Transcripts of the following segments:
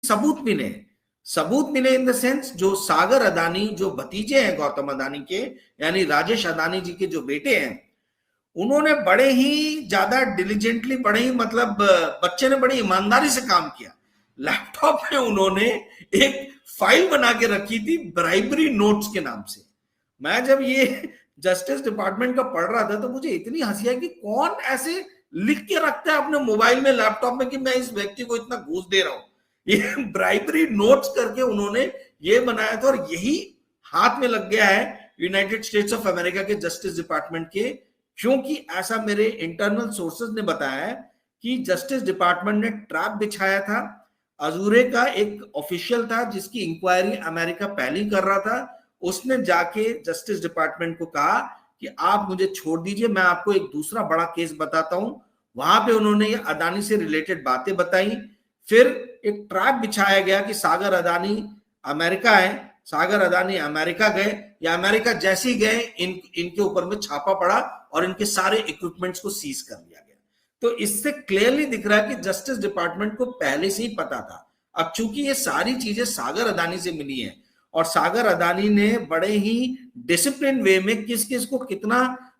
सबूत मिले, सबूत मिले इन द सेंस जो सागर अदानी जो भतीजे हैं गौतम अदानी के, यानी राजेश अदानी जी के जो बेटे हैं, उन्होंने बड़े ही ज्यादा डिलीजेंटली, बड़े ही मतलब बच्चे ने बड़ी ईमानदारी से काम किया। लैपटॉप में उन्होंने एक फाइल बना के रखी थी ब्राइबरी नोट्स के नाम से। मैं जब ये जस्टिस डिपार्टमेंट का पढ़ रहा था तो मुझे इतनी हंसी आई कि कौन ऐसे लिख के रखता है अपने मोबाइल में, लैपटॉप में, कि मैं इस व्यक्ति को इतना घूस दे रहा हूं। ये ब्राइबरी नोट्स करके उन्होंने ये बनाया था, और यही हाथ में लग गया है यूनाइटेड स्टेट्स ऑफ अमेरिका के जस्टिस डिपार्टमेंट के, क्योंकि ऐसा मेरे इंटरनल सोर्सेज ने बताया है कि जस्टिस डिपार्टमेंट ने ट्रैप बिछाया था। अजूरे का एक ऑफिशियल था जिसकी इंक्वायरी अमेरिका पहले ही कर रहा था, उसने जाके जस्टिस डिपार्टमेंट को कहा कि आप मुझे छोड़ दीजिए, मैं आपको एक दूसरा बड़ा केस बताता हूं। वहां पे उन्होंने ये अदानी से रिलेटेड बातें बताई। फिर एक ट्रैप बिछाया गया कि सागर अदानी अमेरिका है, सागर अदानी अमेरिका गए, या अमेरिका जैसे ही गए इनके ऊपर में छापा पड़ा और इनके सारे इक्विपमेंट्स को सीज कर लिया गया। तो इससे क्लियरली दिख रहा है कि जस्टिस डिपार्टमेंट को पहले से ही पता था। अब चूंकि ये सारी चीजें सागर अदानी से मिली हैं, और सागर अदानी ने बड़े ही डिसिप्लिन वे में किस किस को कितना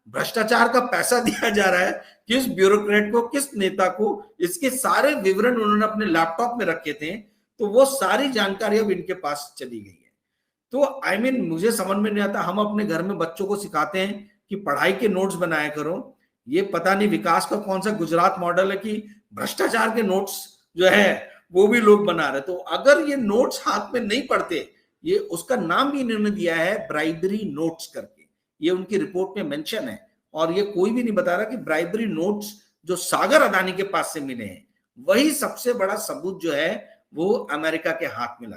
भ्रष्टाचार का पैसा दिया जा रहा है, किस ब्यूरोक्रेट को, किस नेता को, इसके सारे विवरण उन्होंने अपने लैपटॉप में रखे थे। तो वो सारी जानकारी अब इनके पास चली गई है। तो आई मीन मुझे समझ में नहीं आता, हम अपने घर में बच्चों को सिखाते हैं कि पढ़ाई के नोट्स बनाया करो, ये पता नहीं विकास का कौन सा गुजरात मॉडल है कि भ्रष्टाचार के नोट्स जो है वो भी लोग बना रहे। तो अगर ये नोट्स हाथ में नहीं पड़ते, ये उसका नाम भी इन्होंने दिया है ब्राइबरी नोट्स करके, ये उनकी रिपोर्ट में मेंशन है। और ये कोई भी नहीं बता रहा कि ब्राइबरी नोट्स जो सागर अदानी के पास से मिले हैं वही सबसे बड़ा सबूत जो है वो अमेरिका के हाथ में लगा।